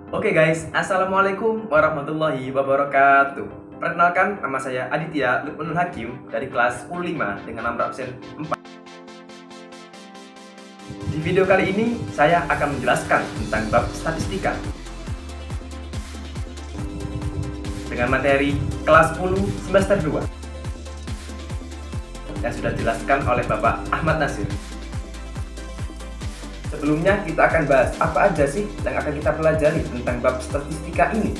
Oke guys, Assalamualaikum warahmatullahi wabarakatuh. Perkenalkan, nama saya Aditya Lukmanul Hakim dari kelas 10-5 dengan nomor absen 4. Di video kali ini, saya akan menjelaskan tentang bab statistika dengan materi kelas 10 semester 2 yang sudah dijelaskan oleh Bapak Ahmad Nasir. Sebelumnya kita akan bahas apa aja sih yang akan kita pelajari tentang bab statistika ini.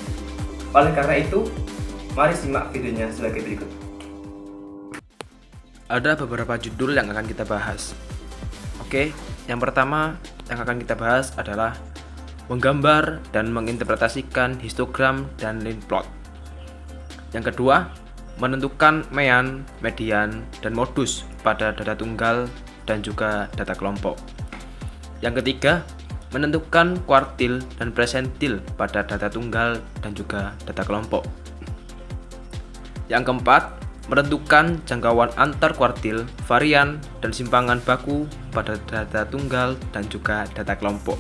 Oleh karena itu, mari simak videonya sebagai berikut. Ada beberapa judul yang akan kita bahas. Oke, yang pertama yang akan kita bahas adalah menggambar dan menginterpretasikan histogram dan line plot. Yang kedua, menentukan mean, median, dan modus pada data tunggal dan juga data kelompok. Yang ketiga, menentukan kuartil dan persentil pada data tunggal dan juga data kelompok. Yang keempat, menentukan jangkauan antar kuartil, varian, dan simpangan baku pada data tunggal dan juga data kelompok.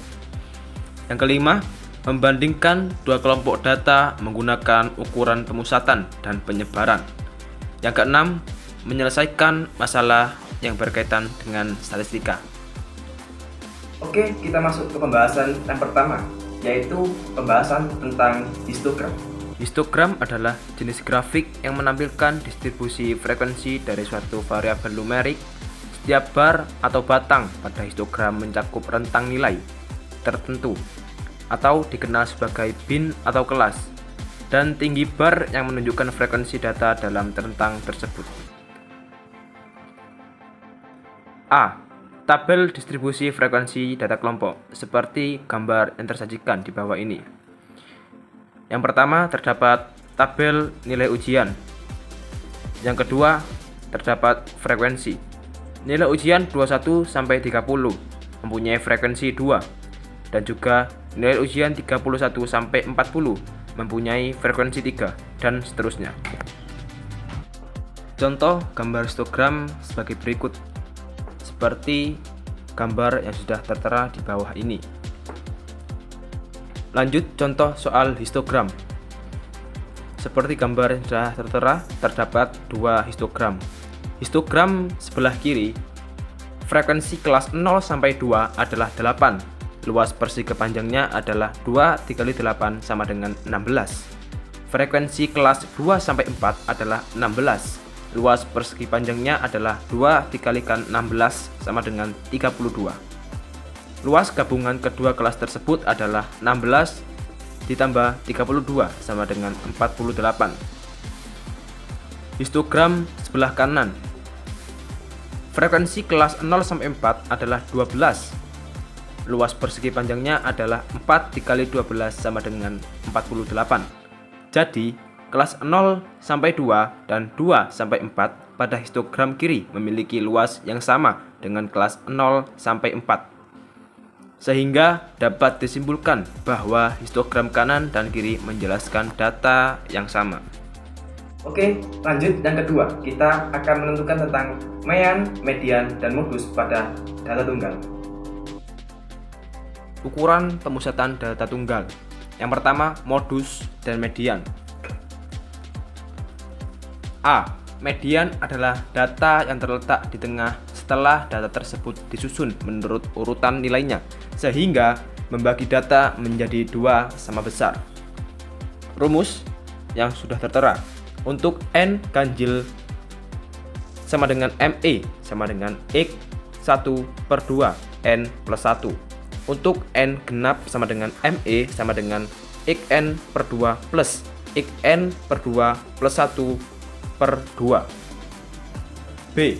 Yang kelima, membandingkan dua kelompok data menggunakan ukuran pemusatan dan penyebaran. Yang keenam, menyelesaikan masalah yang berkaitan dengan statistika. Oke, kita masuk ke pembahasan yang pertama, yaitu pembahasan tentang histogram. Histogram adalah jenis grafik yang menampilkan distribusi frekuensi dari suatu variabel numerik. Setiap bar atau batang pada histogram mencakup rentang nilai tertentu atau dikenal sebagai bin atau kelas, dan tinggi bar yang menunjukkan frekuensi data dalam rentang tersebut. A. Tabel distribusi frekuensi data kelompok, seperti gambar yang tersajikan di bawah ini. Yang pertama, terdapat tabel nilai ujian. Yang kedua, terdapat frekuensi. Nilai ujian 21 sampai 30 mempunyai frekuensi 2, dan juga nilai ujian 31 sampai 40 mempunyai frekuensi 3, dan seterusnya. Contoh gambar histogram sebagai berikut, seperti gambar yang sudah tertera di bawah ini. Lanjut contoh soal histogram. Seperti gambar yang sudah tertera, terdapat dua histogram. Histogram sebelah kiri, frekuensi kelas 0 sampai 2 adalah 8. Luas persegi panjangnya adalah 2 dikali 8 sama dengan 16. Frekuensi kelas 2 sampai 4 adalah 16. Luas persegi panjangnya adalah 2 dikalikan 16 sama dengan 32. Luas gabungan kedua kelas tersebut adalah 16 ditambah 32 sama dengan 48. Histogram sebelah kanan. Frekuensi kelas 0 sampai 4 adalah 12. Luas persegi panjangnya adalah 4 dikali 12 sama dengan 48. Jadi, kelas 0 sampai 2 dan 2 sampai 4 pada histogram kiri memiliki luas yang sama dengan kelas 0 sampai 4. Sehingga dapat disimpulkan bahwa histogram kanan dan kiri menjelaskan data yang sama. Oke, lanjut yang kedua. Kita akan menentukan tentang mean, median, dan modus pada data tunggal. Ukuran pemusatan data tunggal. Yang pertama, modus dan median. A. Median adalah data yang terletak di tengah setelah data tersebut disusun menurut urutan nilainya, sehingga membagi data menjadi dua sama besar. Rumus yang sudah tertera. Untuk N ganjil sama dengan ME sama dengan X1 per 2 N plus 1. Untuk N genap sama dengan ME sama dengan XN per 2 plus XN per 2 plus 1 per 2. B.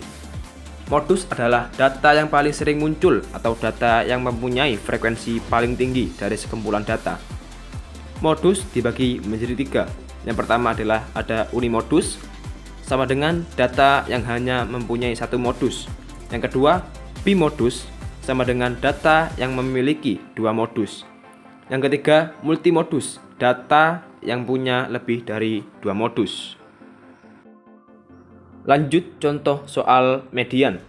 Modus adalah data yang paling sering muncul atau data yang mempunyai frekuensi paling tinggi dari sekumpulan data. Modus dibagi menjadi 3. Yang pertama adalah ada unimodus, sama dengan data yang hanya mempunyai satu modus. Yang kedua, bimodus, sama dengan data yang memiliki dua modus. Yang ketiga, multimodus, data yang punya lebih dari dua modus. Lanjut contoh soal median.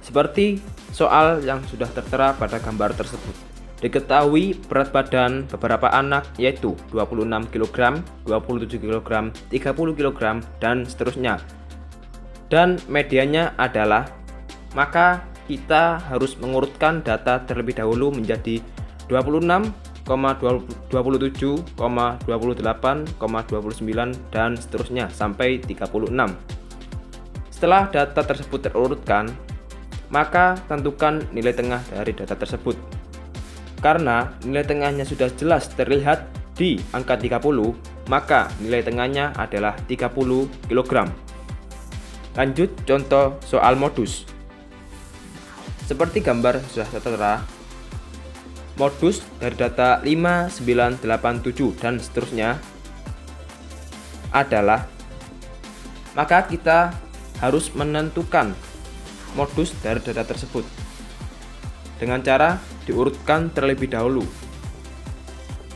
Seperti soal yang sudah tertera pada gambar tersebut. Diketahui berat badan beberapa anak yaitu 26 kg, 27 kg, 30 kg, dan seterusnya. Dan medianya adalah, maka kita harus mengurutkan data terlebih dahulu menjadi 26, 27, 28, 29, dan seterusnya sampai 36. Setelah data tersebut terurutkan, maka tentukan nilai tengah dari data tersebut. Karena nilai tengahnya sudah jelas terlihat di angka 30, maka nilai tengahnya adalah 30 kg. Lanjut contoh soal modus. Seperti gambar sudah tertera, modus dari data 5, 9, 8, 7 dan seterusnya adalah, maka kita harus menentukan modus dari data tersebut dengan cara diurutkan terlebih dahulu.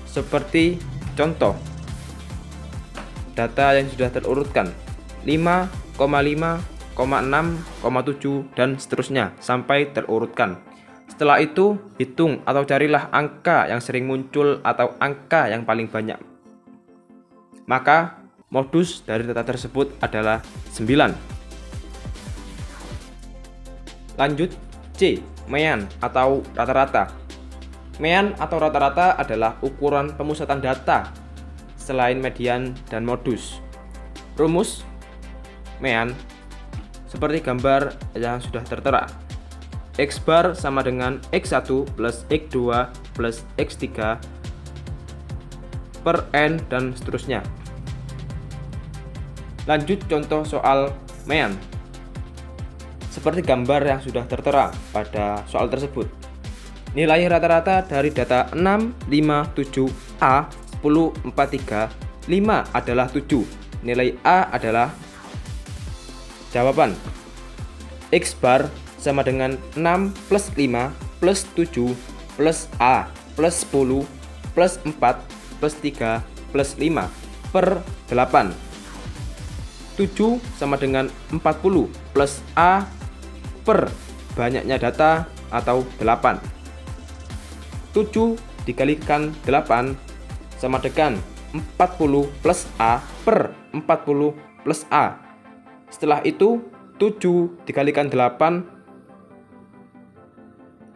Seperti contoh data yang sudah terurutkan 5, 5, 6, 7 dan seterusnya sampai terurutkan. Setelah itu hitung atau carilah angka yang sering muncul atau angka yang paling banyak. Maka modus dari data tersebut adalah 9. Lanjut C. Mean atau rata-rata. Mean atau rata-rata adalah ukuran pemusatan data selain median dan modus. Rumus mean seperti gambar yang sudah tertera. X bar sama dengan X1 plus X2 plus X3 per N dan seterusnya. Lanjut contoh soal mean. Seperti gambar yang sudah tertera pada soal tersebut. Nilai rata-rata dari data 6, 5, 7, A, 10, 4, 3, 5 adalah 7. Nilai A adalah jawaban. X bar sama dengan 6 plus 5 plus 7 plus A plus 10 plus 4 plus 3 plus 5 per 8. 7 sama dengan 40 plus A per banyaknya data atau 8. 7 dikalikan 8 sama dengan 40 plus A per 40 plus A. Setelah itu 7 dikalikan 8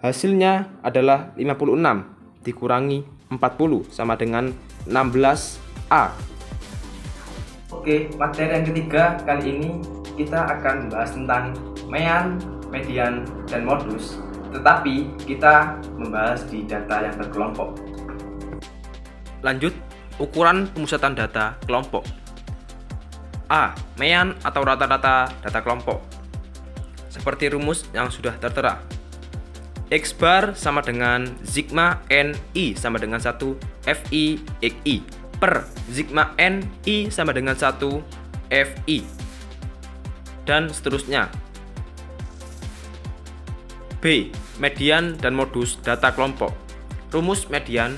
hasilnya adalah 56 dikurangi 40 sama dengan 16A. Oke, materi yang ketiga kali ini kita akan membahas tentang mean, median, dan modus, tetapi kita membahas di data yang berkelompok. Lanjut, ukuran pemusatan data kelompok. A. Mean atau rata-rata data kelompok. Seperti rumus yang sudah tertera. X bar sama dengan sigma NI sama dengan 1 FI XI per sigma NI sama dengan 1 FI dan seterusnya. B. Median dan modus data kelompok. Rumus median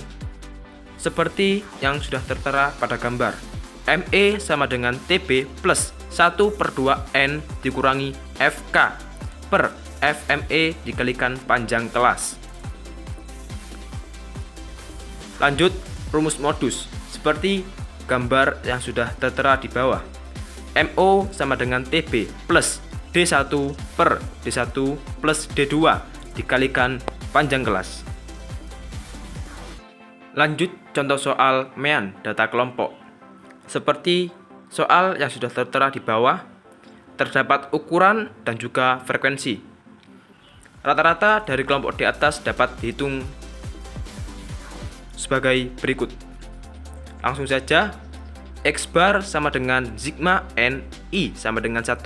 seperti yang sudah tertera pada gambar. ME sama dengan TB plus 1/2N dikurangi FK per FME dikalikan panjang kelas. Lanjut, rumus modus seperti gambar yang sudah tertera di bawah. MO sama dengan TB plus D1 per D1 plus D2 dikalikan panjang kelas. Lanjut contoh soal mean data kelompok. Seperti soal yang sudah tertera di bawah, terdapat ukuran dan juga frekuensi. Rata-rata dari kelompok di atas dapat dihitung sebagai berikut. Langsung saja, X bar sama dengan sigma NI sama dengan 1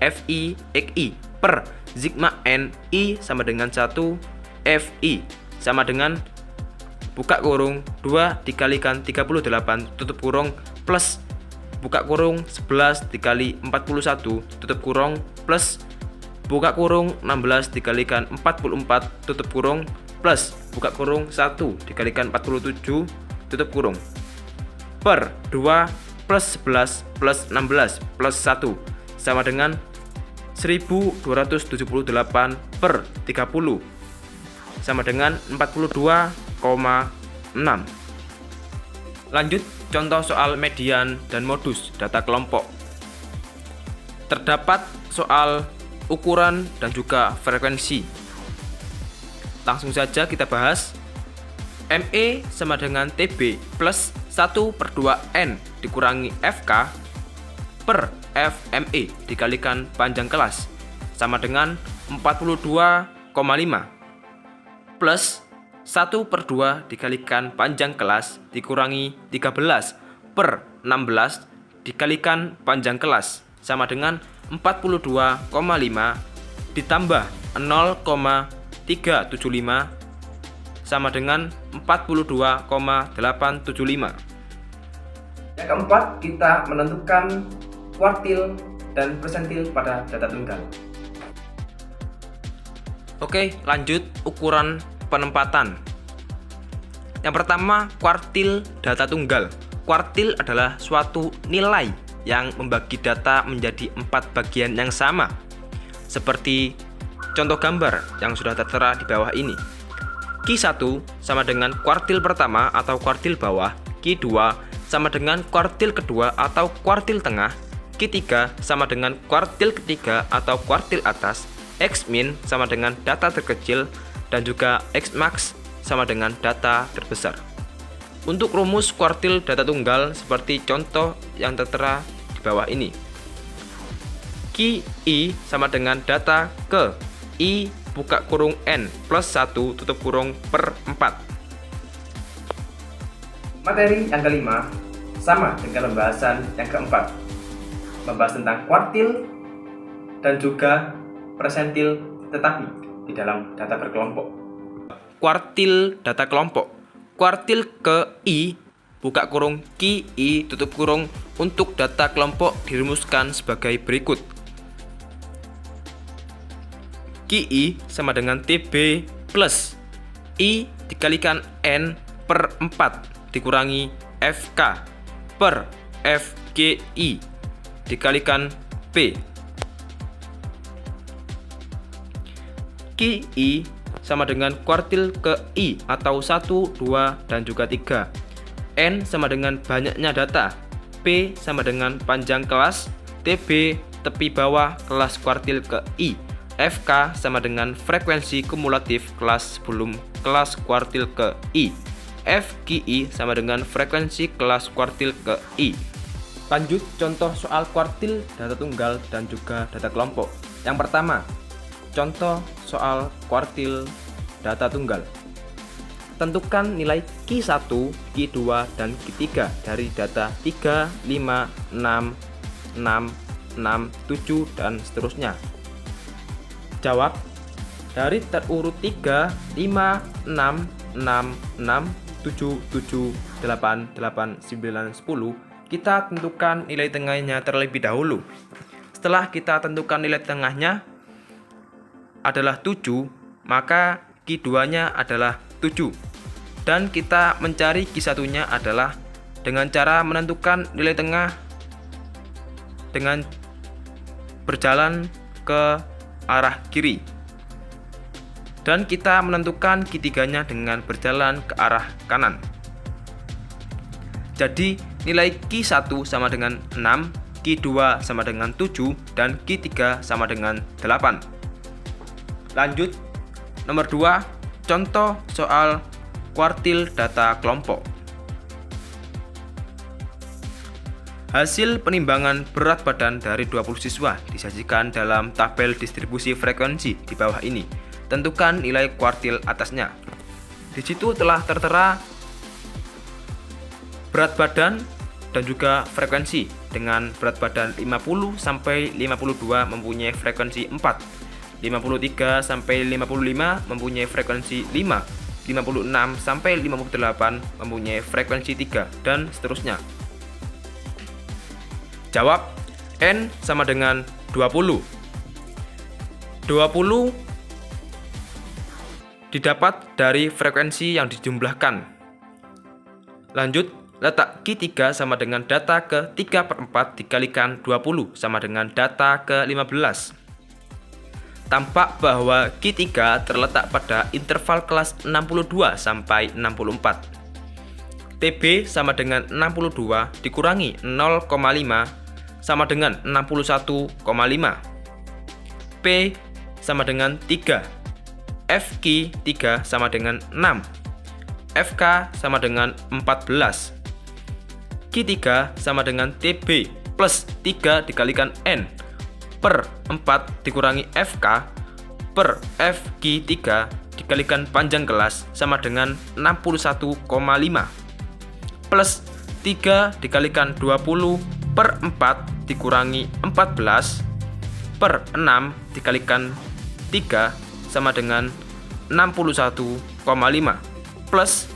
FI XI per sigma NI sama dengan 1 FI sama dengan buka kurung 2 dikalikan 38 tutup kurung plus buka kurung 11 dikali 41 tutup kurung plus buka kurung 16 dikalikan 44 tutup kurung plus buka kurung 1 dikalikan 47 tutup kurung per 2 plus 11 plus 16 plus 1 sama dengan 1278 per 30 sama dengan 42 Lanjut contoh soal median dan modus data kelompok. Terdapat soal ukuran dan juga frekuensi. Langsung saja kita bahas. ME sama dengan TB plus 1/2N dikurangi FK per FME dikalikan panjang kelas sama dengan 42,5 plus 1/2 dikalikan panjang kelas dikurangi 13 per 16 dikalikan panjang kelas sama dengan 42,5 ditambah 0,375 sama dengan 42,875. Yang keempat, kita menentukan kuartil dan persentil pada data tunggal. Oke, lanjut ukuran penempatan. Yang pertama, kuartil data tunggal. Kuartil adalah suatu nilai yang membagi data menjadi 4 bagian yang sama. Seperti contoh gambar yang sudah tertera di bawah ini. Q1 sama dengan kuartil pertama atau kuartil bawah, Q2 sama dengan kuartil kedua atau kuartil tengah, Q3 sama dengan kuartil ketiga atau kuartil atas, X-min sama dengan data terkecil, dan juga X-max sama dengan data terbesar. Untuk rumus kuartil data tunggal seperti contoh yang tertera di bawah ini. QI sama dengan data ke I buka kurung N plus 1 tutup kurung per 4. Materi yang kelima sama dengan pembahasan yang keempat, membahas tentang kuartil dan juga persentil tetapi di dalam data berkelompok. Kuartil data kelompok. Kuartil ke I buka kurung QI tutup kurung untuk data kelompok dirumuskan sebagai berikut. QI sama dengan TB plus I dikalikan N per 4 dikurangi FK per FGI dikalikan P. QI sama dengan kuartil ke I atau 1, 2, dan juga 3. N sama dengan banyaknya data. P sama dengan panjang kelas. TB tepi bawah kelas kuartil ke I. FK sama dengan frekuensi kumulatif kelas sebelum kelas kuartil ke I. FGI sama dengan frekuensi kelas kuartil ke I. Lanjut contoh soal kuartil data tunggal dan juga data kelompok. Yang pertama, contoh soal kuartil data tunggal. Tentukan nilai Q1, Q2, dan Q3 dari data 3, 5, 6, 6, 6, 7, dan seterusnya. Jawab. Dari terurut 3, 5, 6, 6, 6, 7, 7, 8, 8, 9, 10, kita tentukan nilai tengahnya terlebih dahulu. Setelah kita tentukan nilai tengahnya adalah 7, maka Q2-nya adalah 7. Dan kita mencari Q1-nya adalah dengan cara menentukan nilai tengah dengan berjalan ke arah kiri. Dan kita menentukan Q3-nya dengan berjalan ke arah kanan. Jadi nilai Q1 sama dengan 6, Q2 sama dengan 7, dan Q3 sama dengan 8. Lanjut, nomor 2, contoh soal kuartil data kelompok. Hasil penimbangan berat badan dari 20 siswa disajikan dalam tabel distribusi frekuensi di bawah ini. Tentukan nilai kuartil atasnya. Di situ telah tertera berat badan dan juga frekuensi. Dengan berat badan 50 sampai 52 mempunyai frekuensi 4. 53 sampai 55 mempunyai frekuensi 5. 56 sampai 58 mempunyai frekuensi 3, dan seterusnya. Jawab. N sama dengan 20. 20 didapat dari frekuensi yang dijumlahkan. Lanjut, letak Q3 sama dengan data ke 3/4 dikalikan 20 sama dengan data ke 15. tampak bahwa Q3 terletak pada interval kelas 62 sampai 64. TB sama dengan 62 dikurangi 0,5 sama dengan 61,5. P sama dengan 3. FQ3 sama dengan 6. FK sama dengan 14. Q3 sama dengan TB plus 3 dikalikan N per 4 dikurangi FK per FQ3 dikalikan panjang kelas sama dengan 61,5 plus 3 dikalikan 20 per 4 dikurangi 14 per 6 dikalikan 3 sama dengan 61,5 plus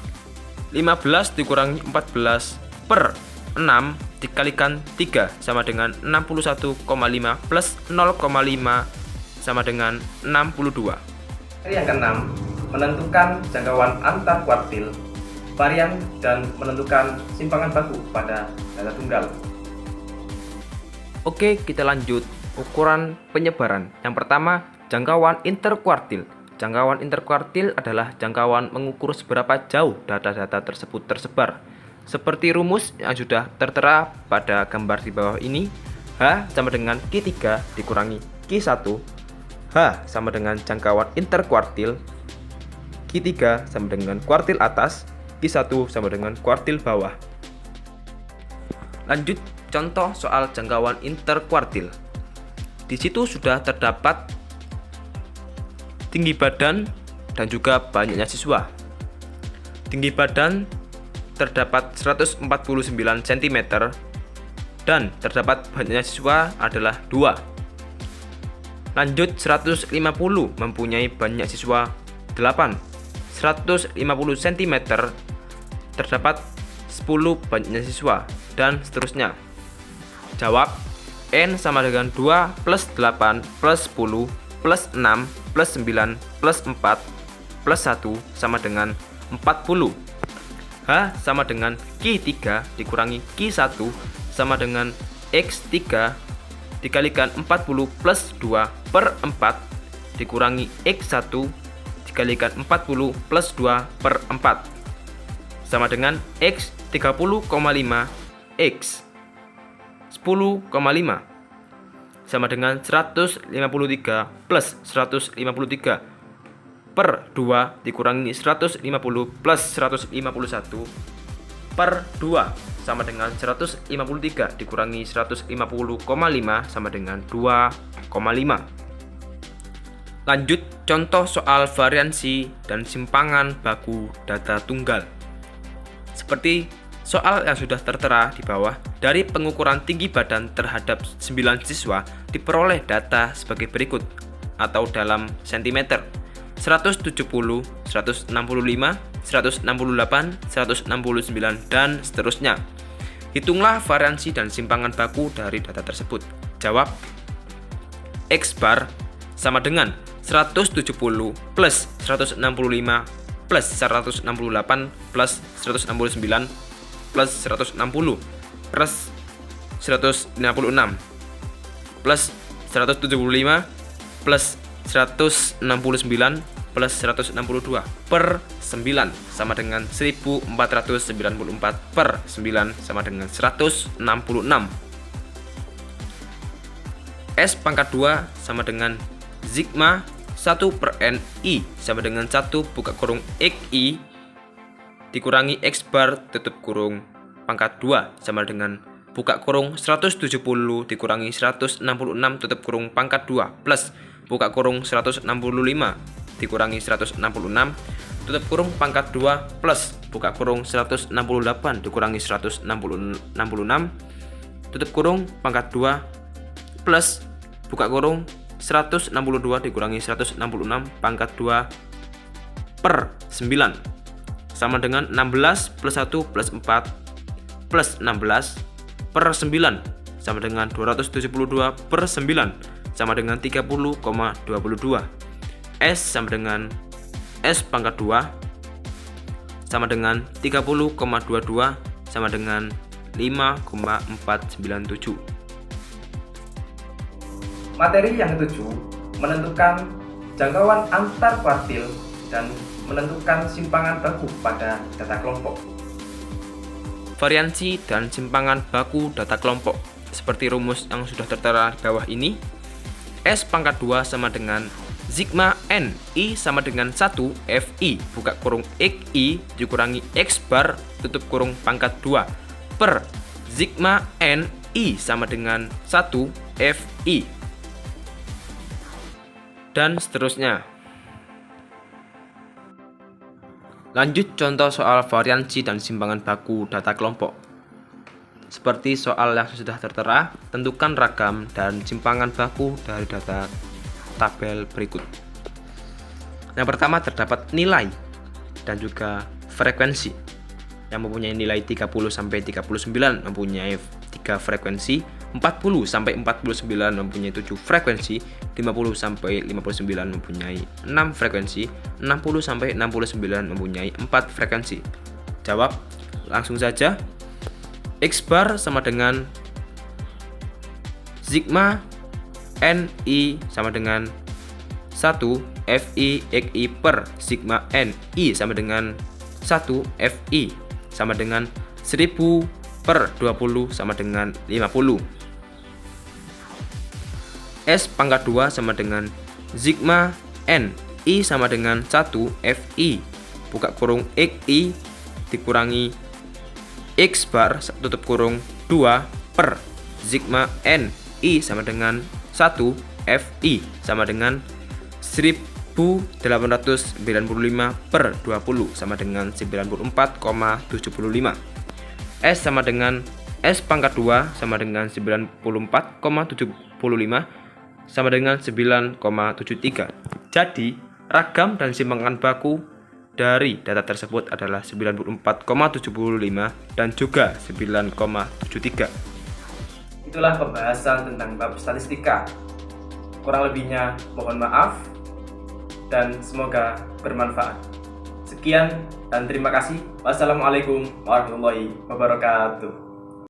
15 dikurangi 14 per 6 dikalikan 3 sama dengan 61,5 plus 0,5 sama dengan 62. Yang keenam, menentukan jangkauan antar kuartil, varian, dan menentukan simpangan baku pada data tunggal. Oke, kita lanjut. Ukuran penyebaran. Yang pertama, jangkauan interkuartil. Jangkauan interkuartil adalah jangkauan mengukur seberapa jauh data-data tersebut tersebar. Seperti rumus yang sudah tertera pada gambar di bawah ini, H sama dengan Q3 dikurangi Q1. H sama dengan jangkauan interkuartil. Q3 sama dengan kuartil atas. Q1 sama dengan kuartil bawah. Lanjut contoh soal jangkauan interkuartil. Di situ sudah terdapat tinggi badan dan juga banyaknya siswa. Tinggi badan terdapat 149 cm dan terdapat banyaknya siswa adalah 2. Lanjut 150 mempunyai banyak siswa 8. 150 cm terdapat 10 banyaknya siswa dan seterusnya. Jawab, N sama dengan 2 plus 8 plus 10 plus 6 plus 9 plus 4 plus 1 sama dengan 40. H sama dengan Q3 dikurangi Q1 sama dengan X3 dikalikan 40 plus 2 per 4 dikurangi X1 dikalikan 40 plus 2 per 4 sama dengan X 30,5 X 10,5 sama dengan 153 plus 153 per 2 dikurangi 150 plus 151 per 2 sama dengan 153 dikurangi 150,5 sama dengan 2,5. Lanjut contoh soal variansi dan simpangan baku data tunggal. Seperti soal yang sudah tertera di bawah, dari pengukuran tinggi badan terhadap 9 siswa diperoleh data sebagai berikut atau dalam sentimeter: 170, 165, 168, 169, dan seterusnya. Hitunglah variansi dan simpangan baku dari data tersebut. Jawab, X bar sama dengan 170 plus 165 plus 168 plus 169 plus 160 plus 156 plus 175 plus 169 plus 162 per 9 sama dengan 1494 per 9 sama dengan 166. S pangkat 2 sama dengan sigma 1 per NI sama dengan 1 buka kurung XI dikurangi X bar tutup kurung pangkat 2 sama dengan buka kurung 170 dikurangi 166 tutup kurung pangkat 2 plus buka kurung 165 dikurangi 166 tutup kurung pangkat 2 plus buka kurung 168 dikurangi 166 tutup kurung pangkat 2 plus buka kurung 162 dikurangi 166 pangkat 2 per 9 sama dengan 16 plus 1 plus 4 plus 16 per 9 sama dengan 272 per 9 sama dengan 30,22. S sama dengan S pangkat 2 sama dengan 30,22 sama dengan 5,497. Materi yang ketujuh, menentukan jangkauan antar kuartil, dan menentukan simpangan baku pada data kelompok. Variansi dan simpangan baku data kelompok seperti rumus yang sudah tertera di bawah ini. S pangkat 2 sama dengan sigma n I sama dengan 1 Fi buka kurung xi dikurangi x bar tutup kurung pangkat 2 per sigma n I sama dengan 1 Fi dan seterusnya. Lanjut contoh soal variansi dan simpangan baku data kelompok. Seperti soal yang sudah tertera, tentukan ragam dan simpangan baku dari data tabel berikut. Yang pertama terdapat nilai dan juga frekuensi yang mempunyai nilai 30 sampai 39 mempunyai 3 frekuensi, 40 sampai 49 mempunyai 7 frekuensi, 50 sampai 59 mempunyai 6 frekuensi, 60 sampai 69 mempunyai 4 frekuensi. Jawab langsung saja. X bar sama dengan sigma NI sama dengan 1 Fi xi per sigma NI sama dengan 1 Fi sama dengan 1000 per 20 sama dengan 50. S pangkat 2 sama dengan sigma NI sama dengan 1 Fi buka kurung xi dikurangi x bar tutup kurung 2 per sigma NI sama dengan 1 Fi sama dengan 1895 per 20 sama dengan 94,75. S sama dengan S pangkat 2 sama dengan 94,75 sama dengan 9,73. Jadi, ragam dan simpangan baku dari data tersebut adalah 94,75 dan juga 9,73. Itulah pembahasan tentang bab statistika. Kurang lebihnya mohon maaf dan semoga bermanfaat. Sekian dan terima kasih. Wassalamualaikum warahmatullahi wabarakatuh.